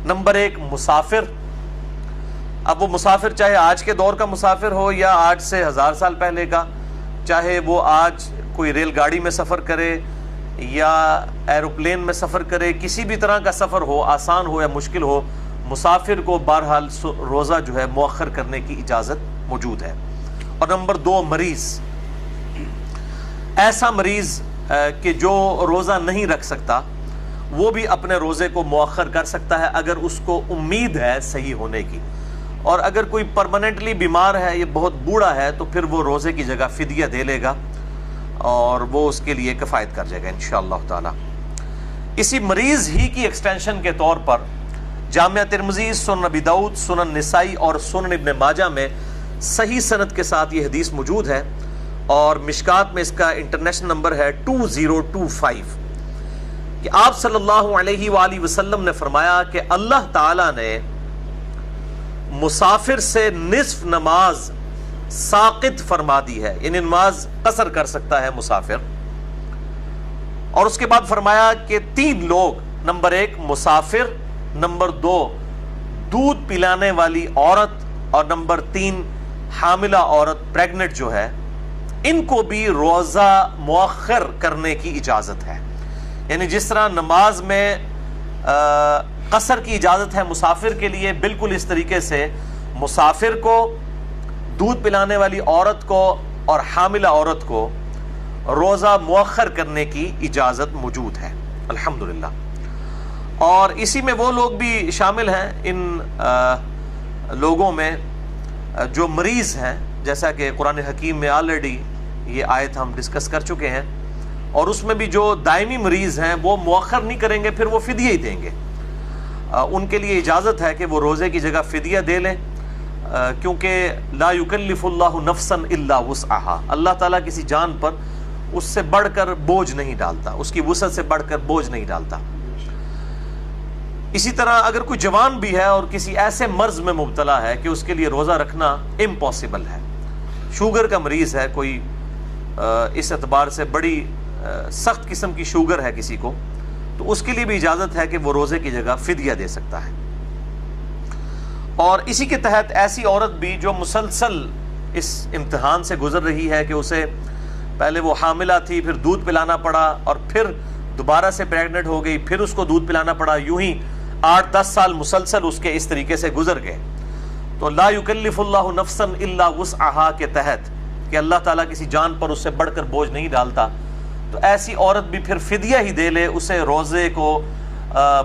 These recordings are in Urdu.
نمبر 1 مسافر. اب وہ مسافر چاہے آج کے دور کا مسافر ہو یا آج سے 1000 سال پہلے کا، چاہے وہ آج کوئی ریل گاڑی میں سفر کرے یا ایروپلین میں سفر کرے، کسی بھی طرح کا سفر ہو، آسان ہو یا مشکل ہو، مسافر کو بہرحال روزہ جو ہے مؤخر کرنے کی اجازت موجود ہے. اور نمبر 2 مریض. ایسا مریض کہ جو روزہ نہیں رکھ سکتا وہ بھی اپنے روزے کو مؤخر کر سکتا ہے اگر اس کو امید ہے صحیح ہونے کی. اور اگر کوئی پرماننٹلی بیمار ہے، یہ بہت بوڑھا ہے، تو پھر وہ روزے کی جگہ فدیہ دے لے گا اور وہ اس کے لیے کفایت کر جائے گا انشاءاللہ تعالی. اسی مریض ہی کی ایکسٹینشن کے طور پر جامعہ ترمذی، سنن ابی داؤد، سنن نسائی اور سنن ابن ماجہ میں صحیح سند کے ساتھ یہ حدیث موجود ہے، اور مشکات میں اس کا انٹرنیشنل نمبر ہے 2025، کہ آپ صلی اللہ علیہ وآلہ وسلم نے فرمایا کہ اللہ تعالی نے مسافر سے نصف نماز ساقط فرما دی ہے، یعنی نماز قصر کر سکتا ہے مسافر. اور اس کے بعد فرمایا کہ 3 لوگ، نمبر 1 مسافر، نمبر 2 دودھ پلانے والی عورت، اور نمبر 3 حاملہ عورت، پریگننٹ جو ہے، ان کو بھی روزہ مؤخر کرنے کی اجازت ہے. یعنی جس طرح نماز میں قصر کی اجازت ہے مسافر کے لیے، بالکل اس طریقے سے مسافر کو، دودھ پلانے والی عورت کو اور حاملہ عورت کو روزہ مؤخر کرنے کی اجازت موجود ہے الحمدللہ. اور اسی میں وہ لوگ بھی شامل ہیں ان لوگوں میں جو مریض ہیں، جیسا کہ قرآن حکیم میں آلریڈی یہ آیت ہم ڈسکس کر چکے ہیں. اور اس میں بھی جو دائمی مریض ہیں وہ مؤخر نہیں کریں گے، پھر وہ فدیہ ہی دیں گے. ان کے لیے اجازت ہے کہ وہ روزے کی جگہ فدیہ دے لیں، کیونکہ لا یکلف اللہ نفسا الا وسعہا، اللہ تعالیٰ کسی جان پر اس سے بڑھ کر بوجھ نہیں ڈالتا، اس کی وسعت سے بڑھ کر بوجھ نہیں ڈالتا. اسی طرح اگر کوئی جوان بھی ہے اور کسی ایسے مرض میں مبتلا ہے کہ اس کے لیے روزہ رکھنا امپاسبل ہے، شوگر کا مریض ہے کوئی، اس اعتبار سے بڑی سخت قسم کی شوگر ہے کسی کو، تو اس کے لیے بھی اجازت ہے کہ وہ روزے کی جگہ فدیہ دے سکتا ہے. اور اسی کے تحت ایسی عورت بھی جو مسلسل اس امتحان سے گزر رہی ہے کہ اسے پہلے وہ حاملہ تھی، پھر دودھ پلانا پڑا، اور پھر دوبارہ سے پریگننٹ ہو گئی، پھر اس کو دودھ پلانا پڑا، یوں ہی 8-10 سال مسلسل اس کے اس طریقے سے گزر گئے. تو لا یکلف اللہ نفسا الا وسعہا کے تحت کہ اللہ تعالیٰ کسی جان پر اس سے بڑھ کر بوجھ نہیں ڈالتا، تو ایسی عورت بھی پھر فدیہ ہی دے لے، اسے روزے کو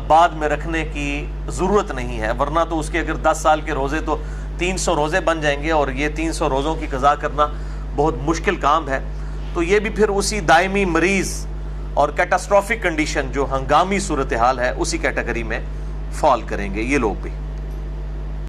بعد میں رکھنے کی ضرورت نہیں ہے. ورنہ تو اس کے اگر 10 سال کے روزے تو 300 روزے بن جائیں گے، اور یہ 300 روزوں کی قضا کرنا بہت مشکل کام ہے. تو یہ بھی پھر اسی دائمی مریض اور کیٹاسٹرافک کنڈیشن جو ہنگامی صورتحال ہے اسی کیٹیگری میں فال کریں گے یہ لوگ بھی.